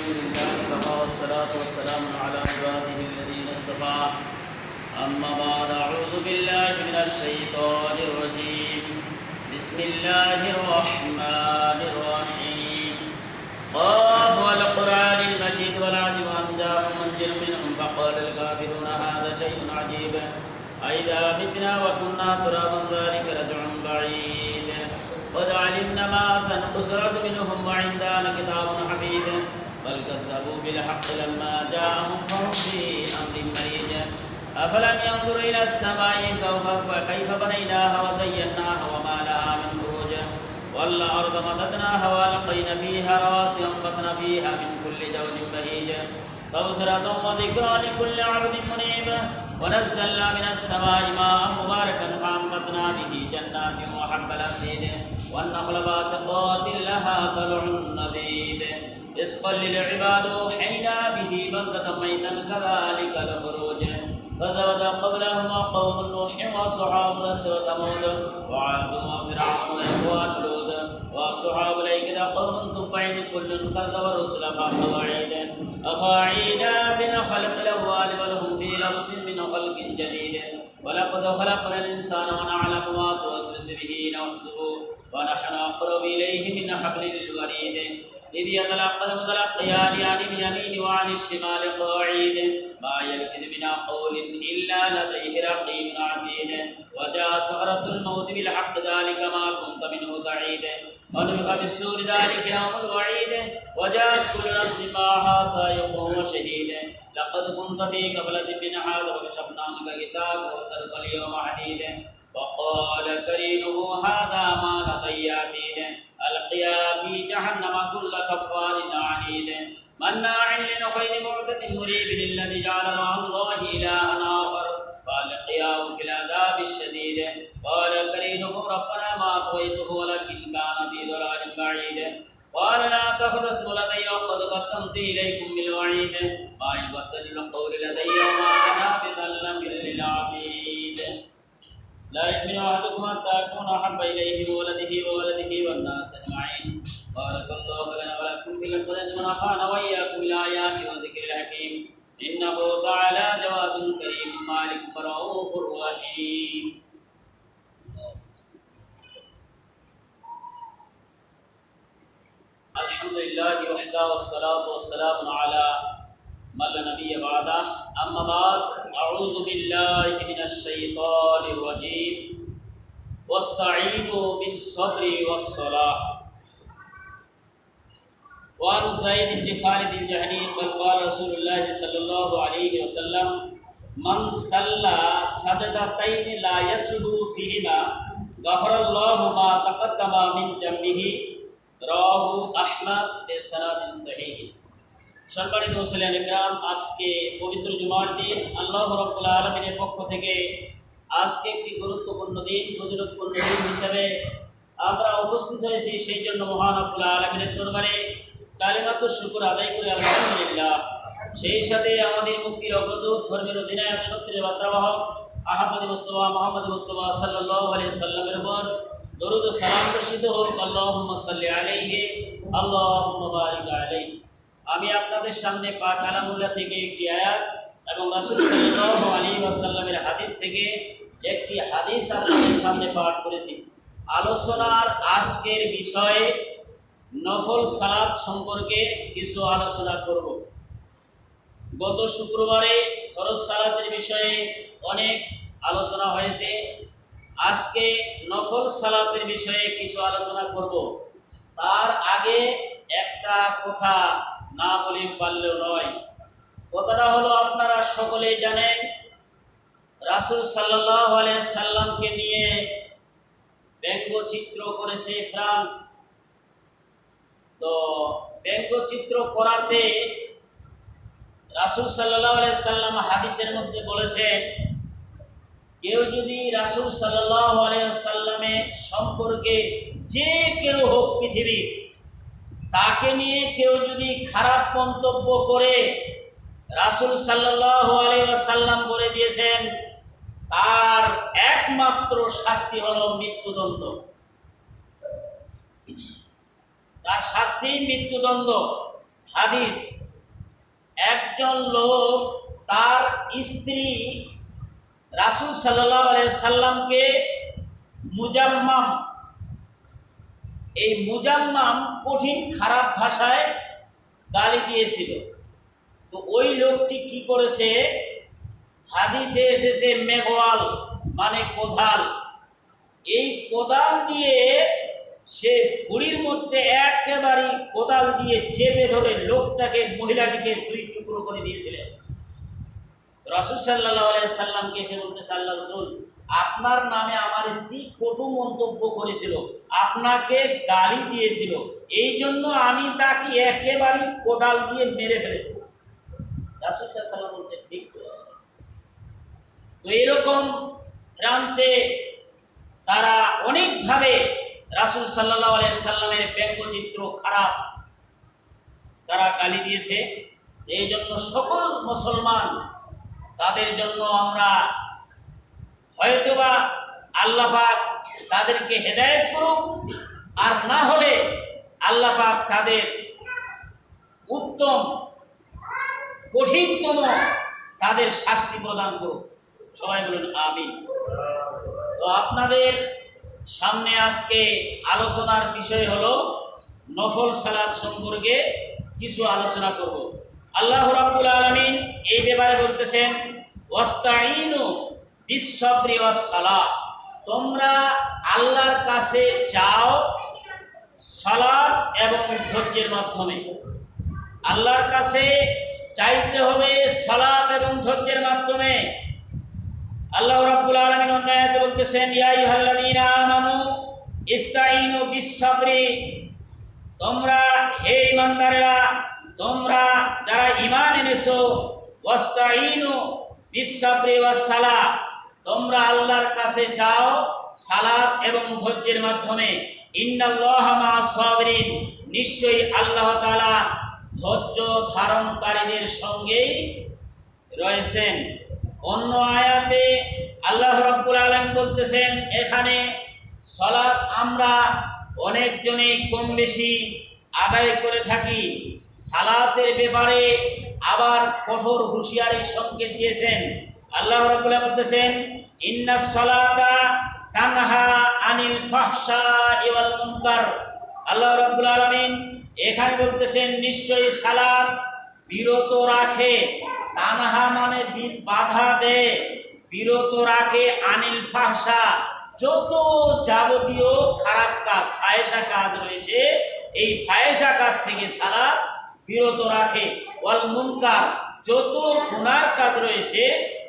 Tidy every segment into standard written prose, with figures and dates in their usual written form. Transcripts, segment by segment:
الحمد لله وكفى والصلاة والسلام على عباده الذين اصطفى أما بعد أعوذ بالله من الشيطان الرجيم بسم الله الرحمن الرحيم قاف والقرآن المجيد والعجب أن جاءهم منذر منهم فقال الكافرون هذا شيء عجيب أئذا متنا وكنا ترابا ذلك رجع بعيد قد علمنا ما سنقصر منهم وعندنا كتاب حفيظ بل كذبوا بالحق لما جاءهم فهم في أمر مريج أفلم ينظروا إلى السماء كيف بنيناها وزيناها وما لها من فروج والأرض مددناها وألقينا فيها رواسي وأنبتنا فيها من كل زوج بهيج تبصرة وذكرى لكل عبد منيب ونزلنا من السماء ماء مباركا فأنبتنا به جنات وحب الحصيد والنخل باسقات لها طلع نضيد رزقا للعباد أوحينا به بلدة ميتا كذلك الخروج كذبت قبلهم قوم نوح وأصحاب الرس وثمود وعاد وفرعون وإخوان لوط وأصحاب الأيكة قوم تبع كل كذب الرسل فأخذ أفاعينا بالخلق الأول بل هم في لبس من خلق جديد ولقد خلقنا الإنسان ونعلم ما توسوس به نفسه ونحن أقرب إليه من حبل الوريد إذ يتلقى المتلقيان عن اليمين وعن الشمال قاعد ما يلفظ من قول إلا لديه رقيب عتيد وجاء سكرة الموت بالحق ذلك ما كنت منه تعيد ونفخ بالسور ذلك يوم الوعيد وجاءت كل نفس معها سائق وشهيد لقد كنت في غفلة من هذا وكشفنا عنك كتاب وسرق اليوم حديد وقال قرينه هذا ما لدي عتيد ألقيا في جهنم كل كفار عنيد مناع للخير معتد مريب الذي جعل مع الله إلها آخر فألقياه في العذاب الشديد قال قرينه ربنا ما أطويته ولكن كان في ضلال بعيد قال لا تختصموا لدي وقد قدمت إليكم بالوعيد ما يبدل القول لدي وما أنا بظلام للعبيد لا يؤمن أحدكم حتى يكون أحب إليه وولده والناس أجمعين بارك الله لنا ولكم في القرآن ونفعنا وإياكم بالآيات والذكر الحكيم إنه تعالى جواد كريم مالك رؤوف رحيم. الحمد لله وحده والصلاة والسلام على من لا نبي بعده أما بعد أعوذ بالله من الشيطان الرجيم واستعينوا بالصبر والصلاة وعن زيد بن خالد الجهني قال رسول الله صلى الله عليه وسلم من صلى سجدتين لا يسجد فيهما غفر الله ما تقدم من ذنبه رواه أحمد بسند صحيح. সম্মানিত মুসলিম ইকরাম, আজকে পবিত্র জুমার দিন আল্লাহ রাব্বুল আলামিনের পক্ষ থেকে আজকে একটি গুরুত্বপূর্ণ দিন, ফজিলতপূর্ণ দিন হিসেবে আমরা উপস্থিত হয়েছি। সেই জন্য মহান রব্বুল আলামিনের দরবারে কালিমাতুশ শুকর আদায় করে আলহামদুলিল্লাহ। সেই সাথে আমাদের মুক্তির অগ্রদূত, ধর্মের অধিনায়ক, সত্যের বার্তাবাহক আহমদ মুস্তাফা মুহাম্মদ মুস্তাফা সাল্লাল্লাহু আলাইহি সাল্লামের উপর দরুদ ও সালাম বর্ষিত হোক। আল্লাহুম্মা সাল্লি আলাইহি আল্লাহুম্মা বারিক আলাইহি। আমি আপনাদের সামনে পাক কালামুল্লাহ থেকে একটি আয়াত এবং রাসূল সাল্লাল্লাহু আলাইহি ওয়াসাল্লামের হাদিস থেকে একটি হাদিস আপনাদের সামনে পাঠ করেছি। আলোচনার আজকের বিষয়ে নফল সালাত সম্পর্কে কিছু আলোচনা করব। গত শুক্রবারে ফরজ সালাতের বিষয়ে অনেক আলোচনা হয়েছে। আজকে নফল সালাতের বিষয়ে কিছু আলোচনা করব। তার আগে একটা কথা না বলে পারলেও নয়। কথাটা হলো, আপনারা সকলেই জানেন রাসূল সাল্লাল্লাহু আলাইহি সাল্লামকে নিয়ে ব্যঙ্গচিত্র করেছে ফ্রান্স। তো ব্যঙ্গচিত্র করাতে রাসূল সাল্লাল্লাহু আলাইহি সাল্লাম হাদিসের মধ্যে বলেছেন, কেউ যদি রাসূল সাল্লাল্লাহু আলাইহি সাল্লামের সম্পর্কে যে কেউ হোক পৃথিবীর, তাকে নিয়ে কেউ যদি খারাপ মন্তব্য করে, রাসূল সাল্লাল্লাহু আলাইহি ওয়াসাল্লাম বলে দিয়েছেন তার একমাত্র শাস্তি হলো মৃত্যুদণ্ড। তার শাস্তি মৃত্যুদণ্ড। হাদিস, একজন লোক তার স্ত্রী রাসূল সাল্লাল্লাহু আলাইহি সাল্লামকে মুজাম্মাম, এই মুজাম্মাম কঠিন খারাপ ভাষায় গালি দিয়েছিল। তো ওই লোকটি কি করেছে, হাদিসে এসেছে মেঘওয়াল মানে কোদাল, এই কোদাল দিয়ে সে ভুঁড়ির মধ্যে একেবারে কোদাল দিয়ে চেপে ধরে লোকটাকে, মহিলাটিকে দুই টুকরো করে দিয়েছিলেন। রাসূল সাল্লাল্লাহু আলাইহি সাল্লামকে এসে বলতেছে, আল্লাহ রাসূল, আপনার নামে আমার স্ত্রী কটু মন্তব্য করেছিল, আপনাকে গালি দিয়েছিল, এই জন্য আমি তাকে একেবারে কোদাল দিয়ে মেরে ফেলেছি। রাসূল সাল্লাল্লাহু আলাইহি সাল্লাম বলছেন, ঠিক। তো এরকম ফ্রান্সে তারা অনেকভাবে রাসূল সাল্লাল্লাহু আলাইহি সাল্লামের ব্যঙ্গচিত্র খারাপ তারা গালি দিয়েছে। এই জন্য সকল মুসলমান, তাদের জন্য আমরা হয়তোবা আল্লাহ পাক তাদেরকে হেদায়েত করুক, আর না হলে আল্লাহ পাক তাদের উত্তম কঠিনতম তাদের শাস্তি প্রদান করুক। সবাই বলুন আমিন। তো আপনাদের সামনে আজকে আলোচনার বিষয় হলো নফল সালাত সম্পর্কে কিছু আলোচনা করব। আল্লাহ রাব্বুল আলামিন এই ব্যাপারে বলতেছেন, ওয়াস্তাঈনু বিস-সাবরি ওয়াস-সালাত, তোমরা আল্লাহর কাছে চাও সালাত এবং ধৈর্যের মাধ্যমে। আল্লাহর কাছে চাইতে হবে সালাত এবং ধৈর্যের মাধ্যমে। আল্লাহ রাব্বুল আলামিন অন্য আয়াতে বলতেছেন, ইয়া আইয়ুহাল্লাযীনা আমানু ইসতাঈনু বিস-সাবরি, তোমরা হে ঈমানদারেরা, তোমরা যারা ঈমান এনেছো, ওয়াস্তাঈনু বিস-সাবরি ওয়াস-সালাত, তোমরা আল্লাহর কাছে চাও সালাত এবং ধৈর্যের মাধ্যমে। ইন্নাল্লাহা মা'আস-সাবিরিন, নিশ্চয়ই আল্লাহ তাআলা ধৈর্য ধারণকারীদের সঙ্গেই রয়েছেন। অন্য আয়াতে আল্লাহ রাব্বুল আলামিন বলতেছেন, এখানে সালাত আমরা অনেকজনেই কম বেশি আদায় করে থাকি। সালাতের ব্যাপারে আবার কঠোর হুঁশিয়ারির সংকেত দিয়েছেন। আল্লাহ রাব্বুল আলামিন বলতেছেন, ইন্নাস সালাতা তানহা আনিল ফাহশাই ওয়াল মুনকার। আল্লাহ রাব্বুল আলামিন এখানে বলতেছেন, নিশ্চয়ই সালাত বিরত রাখে, তানহা মানে বাধা দেয়, বিরত রাখে আনিল ফাহশা, যত যাবতীয় খারাপ কাজ, ফাহেশা কাজ রয়েছে, এই ফাহেশা কাজ থেকে সালাত বিরত রাখে। ওয়াল মুনকার, যত গুনার কাজ রয়েছে,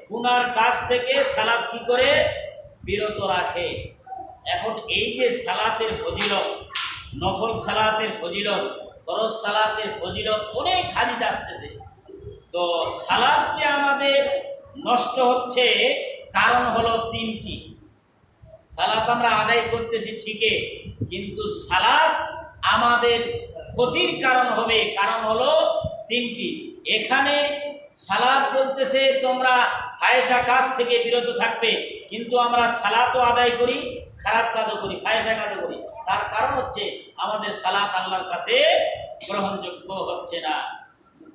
গুনার কাজ থেকে সালাত কি করে বিরত রাখে। এখন এই যে সালাতের ফজিলত, নফল সালাতের ফজিলত, ফরজ সালাতের ফজিলত অনেক হাদিস আসতেছে। তো সালাত যে আমাদের নষ্ট হচ্ছে, কারণ হলো তিনটি। সালাত আমরা আদায় করতেছি ঠিকই, কিন্তু সালাত আমাদের ক্ষতির কারণ হবে, কারণ হলো তিনটি। এখানে সালাত বলতেছে তোমরা ফাহেশা কাজ থেকে বিরত থাকবে, কিন্তু আমরা সালাতও আদায় করি, খারাপ কাজও করি, ফাহেশা কাজও করি। তার কারণ হচ্ছে আমাদের সালাত আল্লাহর কাছে গ্রহণযোগ্য হচ্ছে না।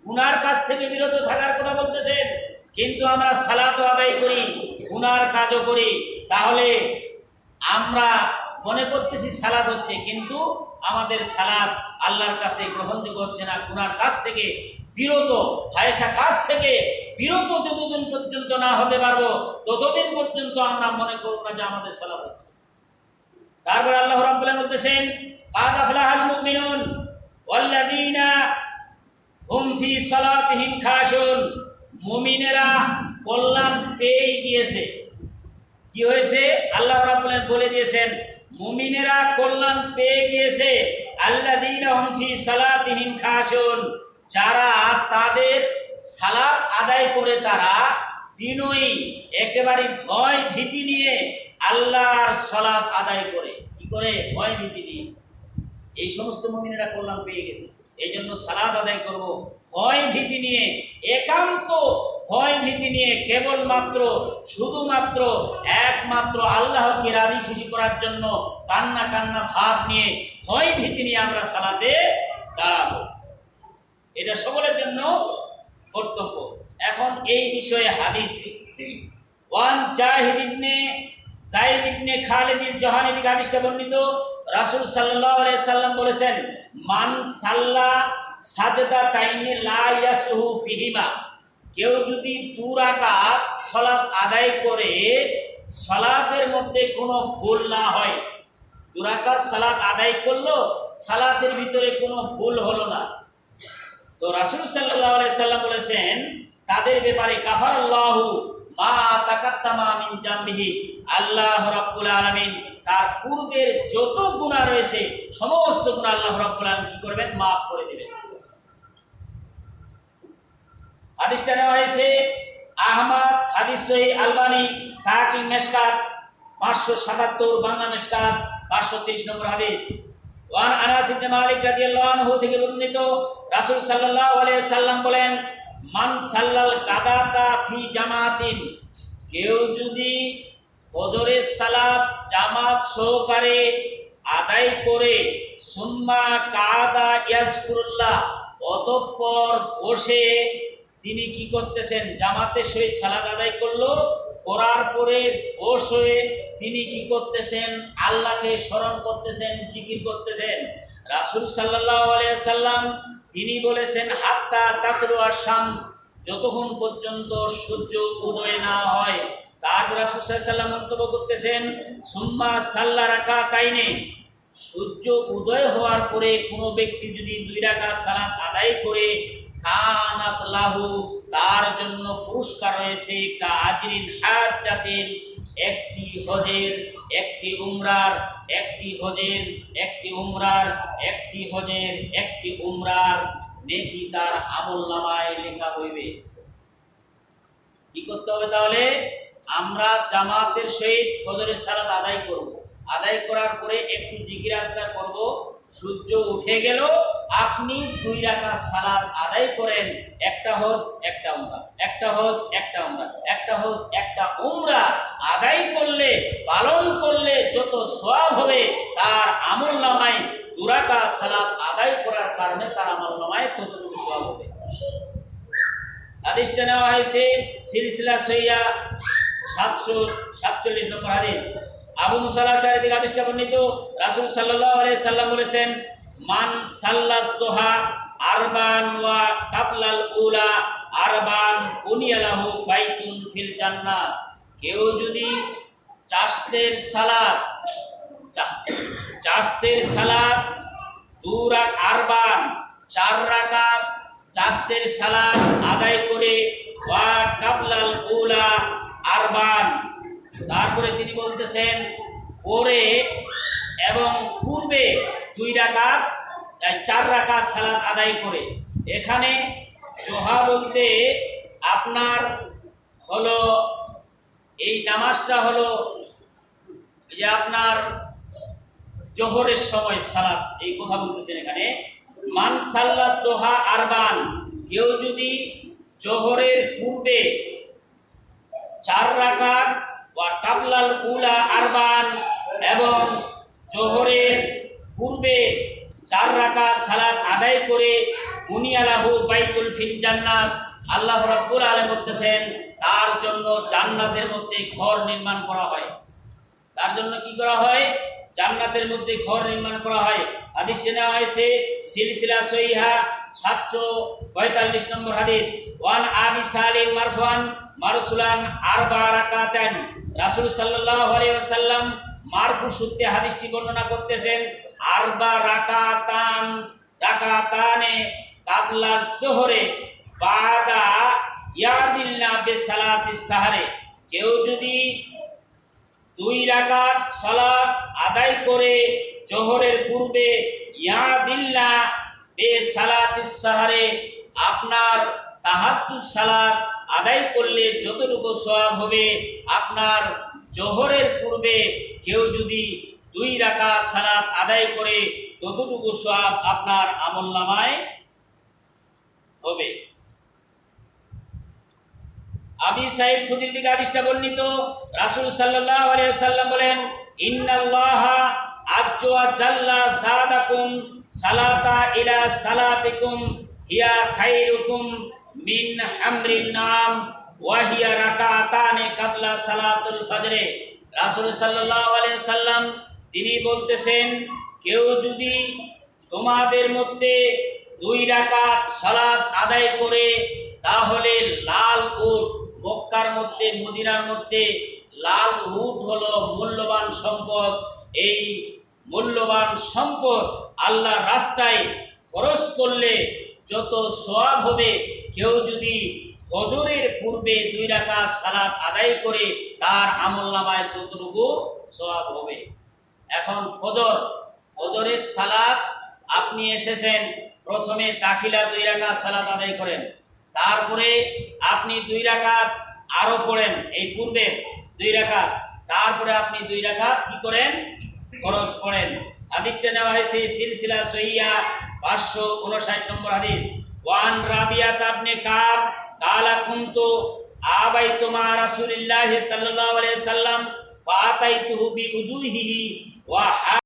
গুনার কাজ থেকে বিরত থাকার কথা বলতেছেন, কিন্তু আমরা সালাতও আদায় করি, গুনার কাজও করি। তাহলে আমরা মনে করতেছি সালাত হচ্ছে, কিন্তু আমাদের সালাত আল্লাহর কাছে গ্রহণযোগ্য হচ্ছে না। গুনার কাজ থেকে বিরত, ফাহেশা কাজ থেকে বিরত যতদিন পর্যন্ত না হতে পারবো, ততদিন পর্যন্ত আমরা মনে করব না যে আমাদের সালাত হচ্ছে। তারপর আল্লাহ রাব্বুল আলামিন বলতেছেন, কাদ আফলাহাল মুমিনুন ওয়াল্লাযীনা হুম ফি সালাতিহিম খাশুন, মুমিনেরা কল্যাণ পেয়ে গিয়েছে। কি হয়েছে? আল্লাহ রাব্বুল আলামিন বলে দিয়েছেন, মুমিনেরা কল্যাণ পেয়ে গিয়েছে। আল্লাযীনা হুম ফি সালাতিহিম খাশুন, যারা তাদের সালাত আদায় করে তারা বিনয়ী, একেবারে ভয় ভীতি নিয়ে আল্লাহর সালাত আদায় করে। কি করে? ভয় ভীতি নিয়ে। এই সমস্ত মুমিনেরা কল্যাণ পেয়ে গেছে। এই জন্য সালাত আদায় করব ভয় ভীতি নিয়ে, একান্ত ভয় ভীতি নিয়ে, কেবলমাত্র শুধুমাত্র একমাত্র আল্লাহকে রাজি খুশি করার জন্য কান্না কান্না ভাব নিয়ে, ভয় ভীতি নিয়ে আমরা সালাতে দাঁড়াবো। এটা সকলের জন্য কর্তব্য। এখন এই বিষয়ে হাদিস ওয়ান জাহিদ ইবনে যায়েদ ইবনে খালিদ আল-জুহানী থেকে হাদিসটা বর্ণিত। রাসূল সাল্লাল্লাহু আলাইহি সাল্লাম বলেছেন, মান সাল্লা সাজদাতাইনি লা ইয়াসহু ফিহিমা, কেউ যদি 2 রাকাত সালাত আদায় করে সালাতের মধ্যে কোনো ভুল না হয়, 2 রাকাত সালাত আদায় করলো, সালাতের ভিতরে কোনো ভুল হলো না, তো রাসূল সাল্লাল্লাহু আলাইহি সাল্লাম বলেছেন তাদের ব্যাপারে কাফারাল্লাহু মা তাকাদ্দামা মিন জামবিহি, আল্লাহ রাব্বুল আলামিন তার পূর্বের যত গুনাহ রয়েছে সমস্ত গুনাহ আল্লাহ রাব্বুল আলামিন কি করবেন, maaf করে দিবেন। হাদিসটা নেওয়া হয়েছে আহমদ হাদিস সহিহ, আলবানী তাহকিক মিশকাত 577, বাংলা মিশকাত 530 নম্বর হাদিস। ওয়ান আনাস ইবনে মালিক রাদিয়াল্লাহু আনহু থেকে বর্ণিত, রাসূল সাল্লাল্লাহু আলাইহি সাল্লাম বলেন, মান সাল্লাল কাদাতা ফি জামাতিন, কেউ যদি ফজরের সালাত জামাত সহকারে আদায় করে সুম্মা কাদা ইয়াজকুরুল্লাহ, অতঃপর বসে তিনি কি করতেছেন, জামাতের সহিত সালাত আদায় করলো, করার পরে বসে তিনি কি করতেছেন, আল্লাহকে স্মরণ করতেছেন, জিকির করতেছেন। রাসূল সাল্লাল্লাহু আলাইহি সাল্লাম তিনি বলেছেন হাত্তা তাতলু আশ-শামস, যতক্ষণ পর্যন্ত সূর্য উদয় না হয়। তারপর রাসূল সাল্লাল্লাহু আলাইহি সাল্লাম মন্তব্য করতেছেন, সুম্মা সাল্লা রাকাতাইনি, সূর্য উদয় হওয়ার পরে কোনো ব্যক্তি যদি 2 রাকাত সালাত আদায় করে, কানাত লাহু, তার জন্য পুরস্কার রয়েছে কা আজরিন হাজ্জাতিন, একটি হজের, একটি উমরার, একটি হজের, একটি উমরার, একটি হজের, একটি উমরার নেকি তার আমলনামায় লেখা হইবে। কি করতে হবে তাহলে? আমরা জামাতের সহিত ফজরের সালাত আদায় করব, আদায় করার পরে একটু জিকির আজকার করব, সূর্য উঠে গেল, আপনি 2 রাকাত সালাত আদায় করেন, একটা হজ একটা উমরা, একটা হজ একটা উমরা, একটা হজ একটা উমরা আদায় করলে, পালন করলে যত সওয়াব হবে, তার আমলনামায় 2 রাকাত সালাত আদায় করার কারণে তার আমলনামায় ততটুকু সওয়াব হবে। হাদিসটা নেওয়া হয়েছে সিলসিলা সহিহা 747 নম্বর হাদিস। আবু মুসা আল-আশআরী থেকে হাদিসটা বর্ণিত, রাসূল সাল্লাল্লাহু আলাইহি সাল্লাম বলেছেন, মান সাল্লাত যুহা আরবান ওয়া কাবলাল উলা আরবান বুনিয়া লাহু বাইতুন ফিল জান্নাহ, কেউ যদি চাষতের সালাত 2 রাকাত আরবান 4 রাকাত চাষতের সালাত আদায় করে, ওয়া কাবলাল উলা আরবান, তারপরে তিনি বলতেছেন পরে এবং পূর্বে 2 রাকাত 4 রাকাত সালাত আদায় করে। এখানে জোহা বলতে আপনার হলো এই নামাজটা হলো যে আপনার জোহরের সময় সালাত, এই কথা বলতেছেন এখানে। মান সাল্লাত জোহা আরবান, কেউ যদি জোহরের পূর্বে 4 রাকাত ওয়া কাবলাল উলা আরবান, এবং জোহরের পূর্বে 4 রাকাত সালাত আদায় করে, বুনিয়া লাহু বাইতুল ফিল জান্নাত, আল্লাহ রাব্বুল আলামিন বলতেছেন তার জন্য জান্নাতের মধ্যে ঘর নির্মাণ করা হয়। তার জন্য কি করা হয়? জান্নাতের মধ্যে ঘর নির্মাণ করা হয়। হাদিসটি নেওয়া হয়েছে সিলসিলা সহিহা 745 নম্বর হাদিস। ওয়ান আবি সালিম মারফুআন মারসুলান আরবা রাকাতান, রাসূল সাল্লাল্লাহু আলাইহি ওয়াসাল্লাম মারফু সূত্রে হাদিসটি বর্ণনা করতেছেন, আরবা রাকাতানে কাবলা যোহরে বাদা ইয়াদিল্লা বিসালাতিস সাহরে, কেউ যদি 2 রাকাত সালাত আদায় করে জোহরের পূর্বে ইয়াদিল্লা বিসালাতিস সাহরে, আপনার তাহাজ্জুদ সালাত আদায় করলে যতটুকু সওয়াব হবে, আপনার জোহরের পূর্বে কেউ যদি 2 রাকাত সালাত আদায় করে ততটুকু সওয়াব আপনার আমলনামায় হবে। আবি সাঈদ খুদরি থেকে হাদিসটা বর্ণিত, রাসূল সাল্লাল্লাহু আলাইহি ওয়াসাল্লাম বলেন, ইন্নাল্লাহা আজ্জা ওয়া জাল্লা যাদাকুম সালাতা ইলা সালাতিকুম হিয়া খাইরুকুম মিন হামরিন নাম ওয়া হিয়া রাকাতানে কাবলা সালাতুল ফজরে। রাসূল সাল্লাল্লাহু আলাইহি সাল্লাম তিনি বলতেছেন, কেউ যদি তোমাদের মধ্যে 2 রাকাত সালাত আদায় করে, তাহলে লাল উট, মক্কার মধ্যে মদিনার মধ্যে লাল উট হলো মূল্যবান সম্পদ। এই মূল্যবান সম্পদ আল্লাহর রাস্তায় খরচ করলে যত সওয়াব হবে, কেউ যদি ফজরের পূর্বে 2 রাকাত সালাত আদায় করে তার আমলনামায় ততটুকু সওয়াব হবে। এখন ফজরের সালাত আপনি এসেছেন, প্রথমে দাখিলা 2 রাকাত সালাত আদায় করেন, তারপরে আপনি 2 রাকাত আরো পড়েন, এই পূর্বে 2 রাকাত, তারপরে আপনি 2 রাকাত কি করেন, ফরজ পড়েন। হাদিসটা নেওয়া হয়েছে সিলসিলা সহিহা 559 নম্বর হাদিস। ওয়ান রাবিয়াত ইবনে কাব কালা কুনতু আবাইতু মা রাসূলিল্লাহি সাল্লাল্লাহু আলাইহি সাল্লাম ফাতাইতুহু বিউজুহিহি ওয়া